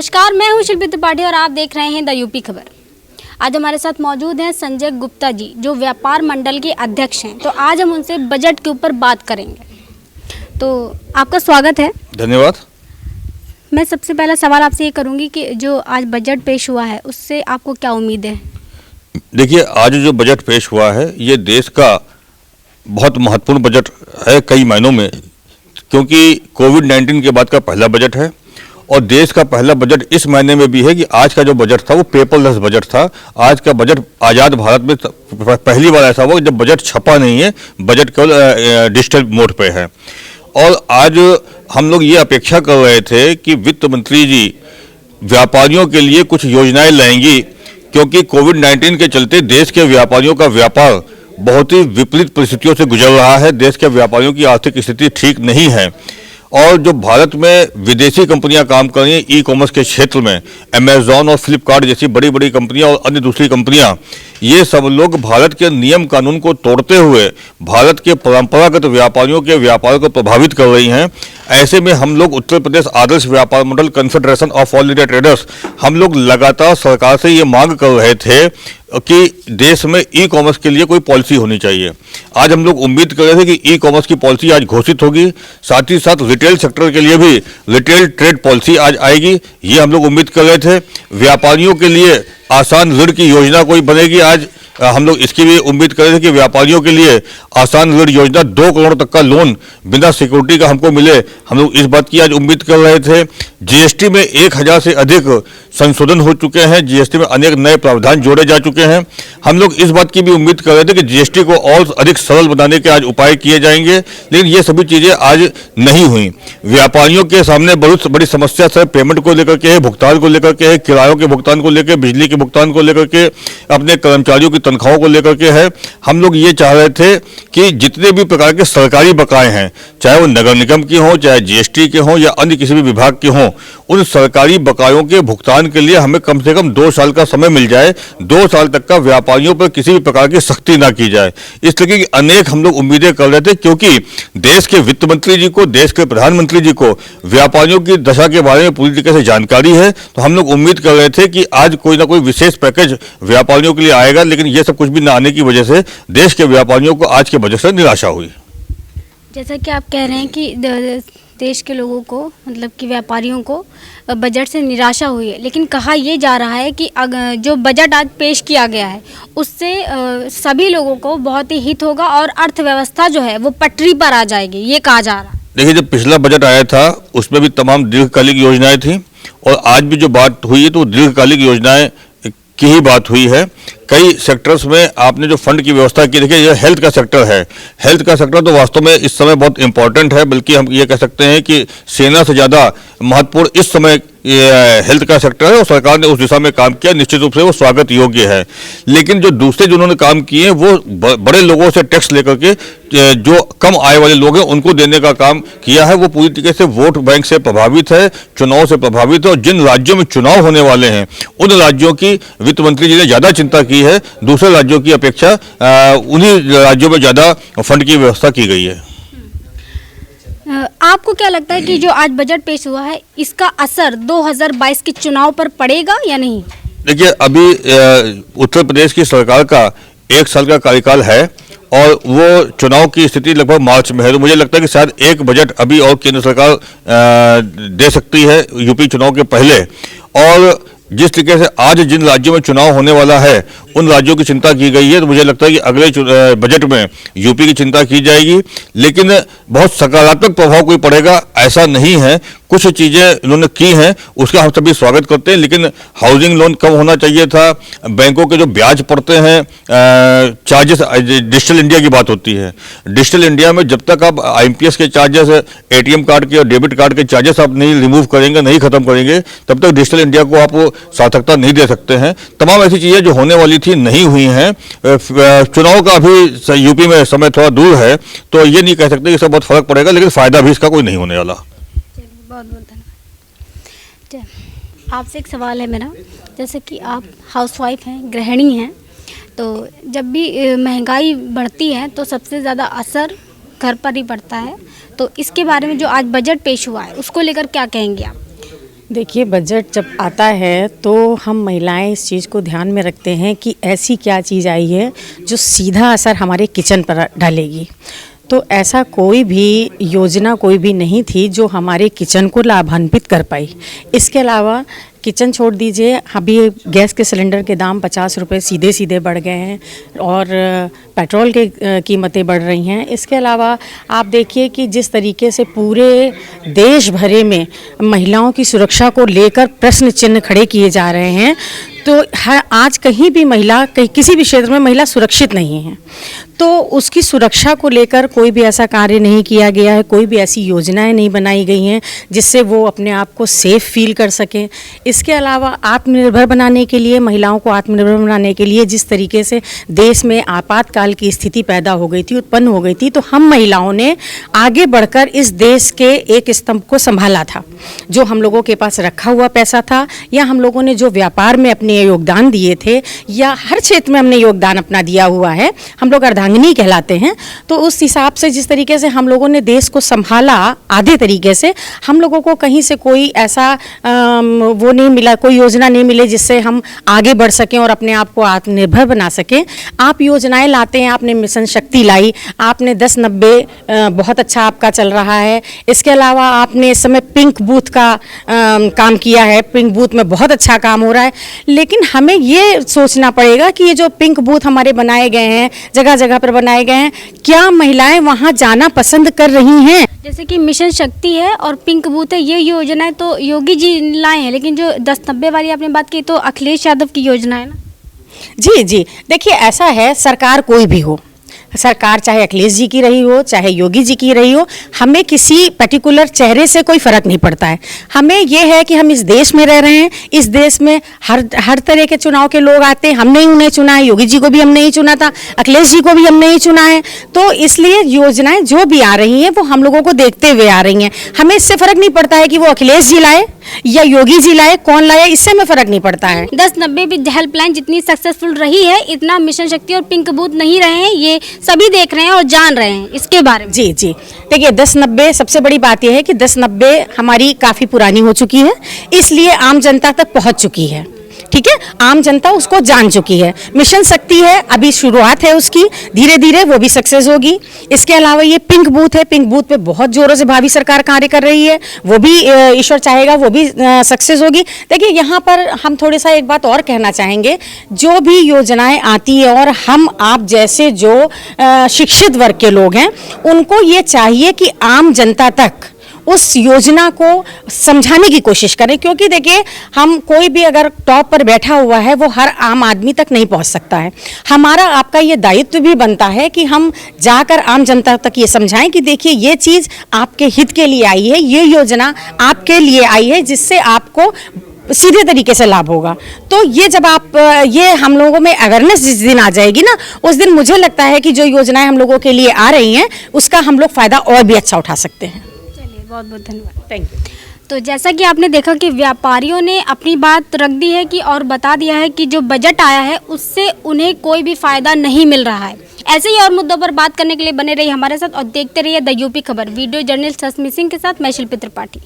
नमस्कार, मैं हूं शिल्पी त्रिपाठी और आप देख रहे हैं द यूपी खबर। आज हमारे साथ मौजूद हैं संजय गुप्ता जी, जो व्यापार मंडल के अध्यक्ष हैं। तो आज हम उनसे बजट के ऊपर बात करेंगे। तो आपका स्वागत है। धन्यवाद। मैं सबसे पहला सवाल आपसे ये करूंगी कि जो आज बजट पेश हुआ है उससे आपको क्या उम्मीद है? देखिए, आज जो बजट पेश हुआ है ये देश का बहुत महत्वपूर्ण बजट है कई मायनों में, क्योंकि कोविड-19 के बाद का पहला बजट है और देश का पहला बजट इस महीने में भी है कि आज का जो बजट था वो पेपरलेस बजट था। आज का बजट आज़ाद भारत में पहली बार ऐसा हुआ जब बजट छपा नहीं है, बजट केवल डिजिटल मोड पे है। और आज हम लोग ये अपेक्षा कर रहे थे कि वित्त मंत्री जी व्यापारियों के लिए कुछ योजनाएं लाएंगी, क्योंकि कोविड-19 के चलते देश के व्यापारियों का व्यापार बहुत ही विपरीत परिस्थितियों से गुजर रहा है। देश के व्यापारियों की आर्थिक स्थिति ठीक नहीं है और जो भारत में विदेशी कंपनियां काम कर रही हैं ई कॉमर्स के क्षेत्र में, अमेजॉन और फ्लिपकार्ट जैसी बड़ी बड़ी कंपनियां और अन्य दूसरी कंपनियां, ये सब लोग भारत के नियम कानून को तोड़ते हुए भारत के परंपरागत व्यापारियों के व्यापार को प्रभावित कर रही हैं। ऐसे में हम लोग उत्तर Pradesh Adarsh Vyapar Mandal confederation of all India traders, हम लोग लगातार सरकार से ये मांग कर रहे थे कि देश में ई कॉमर्स के लिए कोई पॉलिसी होनी चाहिए। आज हम लोग उम्मीद कर रहे थे कि ई कॉमर्स की पॉलिसी आज घोषित होगी, साथ ही साथ रिटेल सेक्टर के लिए भी रिटेल ट्रेड पॉलिसी आज आएगी, ये हम लोग उम्मीद कर रहे थे। व्यापारियों के लिए आसान ऋण की योजना कोई बनेगी, आज हम लोग इसकी भी उम्मीद कर रहे थे कि व्यापारियों के लिए आसान ऋण योजना 2 करोड़ तक का लोन बिना सिक्योरिटी का हमको मिले, हम लोग इस बात की आज उम्मीद कर रहे थे। जीएसटी में 1000 से अधिक संशोधन हो चुके हैं, जीएसटी में अनेक नए प्रावधान जोड़े जा चुके हैं। हम लोग इस बात की भी उम्मीद कर रहे थे कि जीएसटी को और अधिक सरल बनाने के आज उपाय किए जाएंगे, लेकिन ये सभी चीजें आज नहीं हुई। व्यापारियों के सामने बहुत बड़ी समस्या से पेमेंट को लेकर के है, भुगतान को लेकर के है, किरायों के भुगतान को लेकर, बिजली के भुगतान को लेकर के, अपने कर्मचारियों की तनख्वाहों को लेकर के है। हम लोग ये चाह रहे थे कि जितने भी प्रकार के सरकारी बकाए हैं, चाहे वो नगर निगम की हो, चाहे जीएसटी के हो या अन्य किसी भी विभाग के हों, उन सरकारी बकायों के भुगतान के लिए हमें कम से कम 2 साल का समय मिल जाए। 2 साल तक का व्यापारियों पर किसी भी प्रकार की सख्ती ना की जाए। इस तरीके की अनेक हम लोग उम्मीदें कर रहे थे, क्योंकि देश के वित्त मंत्री जी को, देश के प्रधानमंत्री जी को व्यापारियों की दशा के बारे में पूरी तरीके से जानकारी है। तो हम लोग उम्मीद कर रहे थे कि आज कोई ना कोई विशेष पैकेज व्यापारियों के लिए आएगा, लेकिन ये सब कुछ भी ना आने की वजह से देश के व्यापारियों को आज के बजट से निराशा हुई। जैसा कि आप कह रहे हैं कि देश के लोगों को, मतलब कि व्यापारियों को बजट से निराशा हुई है, लेकिन कहा यह जा रहा है कि जो बजट आज पेश किया गया है उससे सभी लोगों को बहुत ही हित होगा और अर्थव्यवस्था जो है वो पटरी पर आ जाएगी, ये कहा जा रहा है। देखिए, जब पिछला बजट आया था उसमें भी तमाम दीर्घकालिक योजनाएं थी और आज भी जो बात हुई है तो दीर्घकालिक योजनाएं की ही बात हुई है। कई सेक्टर्स में आपने जो फंड की व्यवस्था की, देखिए ये हेल्थ का सेक्टर है। हेल्थ का सेक्टर तो वास्तव में इस समय बहुत इंपॉर्टेंट है, बल्कि हम ये कह सकते हैं कि सेना से ज़्यादा महत्वपूर्ण इस समय हेल्थ का सेक्टर है और सरकार ने उस दिशा में काम किया, निश्चित रूप से वो स्वागत योग्य है। लेकिन जो दूसरे जिन्होंने काम किए वो बड़े लोगों से टैक्स लेकर के जो कम आय वाले लोग हैं उनको देने का काम किया है। वो पूरी तरीके से वोट बैंक से प्रभावित है, चुनाव से प्रभावित है और जिन राज्यों में चुनाव होने वाले हैं उन राज्यों की वित्त मंत्री जी ने ज़्यादा चिंता की है, दूसरे राज्यों की अपेक्षा उन्हीं राज्यों में ज़्यादा फंड की व्यवस्था की गई है। आपको क्या लगता है कि जो आज बजट पेश हुआ है इसका असर 2022 के चुनाव पर पड़ेगा या नहीं? देखिए, अभी उत्तर प्रदेश की सरकार का 1 साल का कार्यकाल है और वो चुनाव की स्थिति लगभग मार्च में है, तो मुझे लगता है कि शायद एक बजट अभी और केंद्र सरकार दे सकती है यूपी चुनाव के पहले। और जिस तरीके से आज जिन राज्यों में चुनाव होने वाला है उन राज्यों की चिंता की गई है, तो मुझे लगता है कि अगले बजट में यूपी की चिंता की जाएगी, लेकिन बहुत सकारात्मक प्रभाव कोई पड़ेगा ऐसा नहीं है। कुछ चीज़ें इन्होंने की हैं उसका हम सभी स्वागत करते हैं, लेकिन हाउसिंग लोन कम होना चाहिए था, बैंकों के जो ब्याज पड़ते हैं, चार्जेस, डिजिटल इंडिया की बात होती है। डिजिटल इंडिया में जब तक आप आईएमपीएस के चार्जेस, एटीएम कार्ड के और डेबिट कार्ड के चार्जेस आप नहीं रिमूव करेंगे, नहीं खत्म करेंगे, तब तक डिजिटल इंडिया को आप सार्थकता नहीं दे सकते हैं। तमाम ऐसी चीज़ें जो होने वाली थी नहीं हुई हैं। चुनाव का अभी यूपी में समय थोड़ा दूर है, तो ये नहीं कह सकते कि इससे बहुत फर्क पड़ेगा, लेकिन फायदा भी इसका कोई नहीं होने वाला। बहुत बहुत धन्यवाद। आपसे एक सवाल है मेरा, जैसे कि आप हाउसवाइफ हैं, गृहिणी हैं, तो जब भी महंगाई बढ़ती है तो सबसे ज़्यादा असर घर पर ही पड़ता है। तो इसके बारे में जो आज बजट पेश हुआ है उसको लेकर क्या कहेंगे आप? देखिए, बजट जब आता है तो हम महिलाएं इस चीज़ को ध्यान में रखते हैं कि ऐसी क्या चीज़ आई है जो सीधा असर हमारे किचन पर डालेगी। तो ऐसा कोई भी योजना कोई भी नहीं थी जो हमारे किचन को लाभान्वित कर पाई। इसके अलावा किचन छोड़ दीजिए, अभी गैस के सिलेंडर के दाम 50 रुपये सीधे सीधे बढ़ गए हैं और पेट्रोल की कीमतें बढ़ रही हैं। इसके अलावा आप देखिए कि जिस तरीके से पूरे देश भरे में महिलाओं की सुरक्षा को लेकर प्रश्न चिन्ह खड़े किए जा रहे हैं, तो आज कहीं भी महिला किसी भी क्षेत्र में महिला सुरक्षित नहीं है। तो उसकी सुरक्षा को लेकर कोई भी ऐसा कार्य नहीं किया गया है, कोई भी ऐसी योजनाएं नहीं बनाई गई हैं जिससे वो अपने आप को सेफ फील कर सकें। इसके अलावा आत्मनिर्भर बनाने के लिए, महिलाओं को आत्मनिर्भर बनाने के लिए जिस तरीके से देश में आपातकाल की स्थिति पैदा हो गई थी, उत्पन्न हो गई थी, तो हम महिलाओं ने आगे बढ़कर इस देश के एक स्तंभ को संभाला था। जो हम लोगों के पास रखा हुआ पैसा था, या हम लोगों ने जो व्यापार में अपने योगदान दिए थे, या हर क्षेत्र में हमने योगदान अपना दिया हुआ है, हम लोग अर्धांगिनी कहलाते हैं। तो उस हिसाब से जिस तरीके से हम लोगों ने देश को संभाला, आधे तरीके से हम लोगों को कहीं से कोई ऐसा वो नहीं मिला, कोई योजना नहीं मिली जिससे हम आगे बढ़ सकें और अपने आप को आत्मनिर्भर बना सकें। आप योजनाएं लाते हैं, आपने मिशन शक्ति लाई, आपने 10-90 बहुत अच्छा आपका चल रहा है। इसके अलावा आपने इस समय पिंक बूथ का काम किया है, पिंक बूथ में बहुत अच्छा काम हो रहा है। लेकिन हमें ये सोचना पड़ेगा कि ये जो पिंक बूथ हमारे बनाए गए हैं, जगह जगह पर बनाए गए हैं, क्या महिलाएं वहां जाना पसंद कर रही हैं? जैसे कि मिशन शक्ति है और पिंक बूथ है, ये योजनाएं तो योगी जी लाए हैं, लेकिन जो 10-90 वाली आपने बात की तो अखिलेश यादव की योजना है ना। जी जी, देखिए ऐसा है, सरकार कोई भी हो, सरकार चाहे अखिलेश जी की रही हो, चाहे योगी जी की रही हो, हमें किसी पर्टिकुलर चेहरे से कोई फर्क नहीं पड़ता है। हमें यह है कि हम इस देश में रह रहे हैं, इस देश में हर तरह के चुनाव के लोग आते हैं। हमने ही उन्हें चुना है, योगी जी को भी हमने ही चुना था, अखिलेश जी को भी हमने ही चुना है। तो इसलिए योजनाएं जो भी आ रही हैं वो हम लोगों को देखते हुए आ रही हैं। हमें इससे फर्क नहीं पड़ता है कि वो अखिलेश जी लाए या योगी जी लाए, कौन लाए, इससे हमें फर्क नहीं पड़ता है। 10-90 भी हेल्पलाइन जितनी सक्सेसफुल रही है, इतना मिशन शक्ति और पिंक बूथ नहीं रहे हैं। ये सभी देख रहे हैं और जान रहे हैं इसके बारे में। जी जी, देखिए 10-90 सबसे बड़ी बात यह है कि 10-90 हमारी काफ़ी पुरानी हो चुकी है, इसलिए आम जनता तक पहुंच चुकी है। ठीक है, आम जनता उसको जान चुकी है। मिशन शक्ति है, अभी शुरुआत है उसकी, धीरे धीरे वो भी सक्सेस होगी। इसके अलावा ये पिंक बूथ है, पिंक बूथ पे बहुत जोरों से भावी सरकार कार्य कर रही है, वो भी ईश्वर चाहेगा वो भी सक्सेस होगी। देखिए यहाँ पर हम थोड़ा सा एक बात और कहना चाहेंगे, जो भी योजनाएं आती है और हम आप जैसे जो शिक्षित वर्ग के लोग हैं, उनको ये चाहिए कि आम जनता तक उस योजना को समझाने की कोशिश करें। क्योंकि देखिए, हम कोई भी अगर टॉप पर बैठा हुआ है वो हर आम आदमी तक नहीं पहुंच सकता है। हमारा आपका ये दायित्व भी बनता है कि हम जाकर आम जनता तक ये समझाएं कि देखिए ये चीज़ आपके हित के लिए आई है, ये योजना आपके लिए आई है, जिससे आपको सीधे तरीके से लाभ होगा। तो ये जब आप ये हम लोगों में अवेयरनेस जिस दिन आ जाएगी ना, उस दिन मुझे लगता है कि जो योजनाएं हम लोगों के लिए आ रही हैं उसका हम लोग फ़ायदा और भी अच्छा उठा सकते हैं। बहुत बहुत धन्यवाद। Thank you. तो जैसा कि आपने देखा कि व्यापारियों ने अपनी बात रख दी है कि और बता दिया है कि जो बजट आया है उससे उन्हें कोई भी फ़ायदा नहीं मिल रहा है। ऐसे ही और मुद्दों पर बात करने के लिए बने रहिए हमारे साथ और देखते रहिए द यूपी खबर। वीडियो जर्नलिस्ट सस्मी सिंह के साथ मैं शिल्पी त्रिपाठी।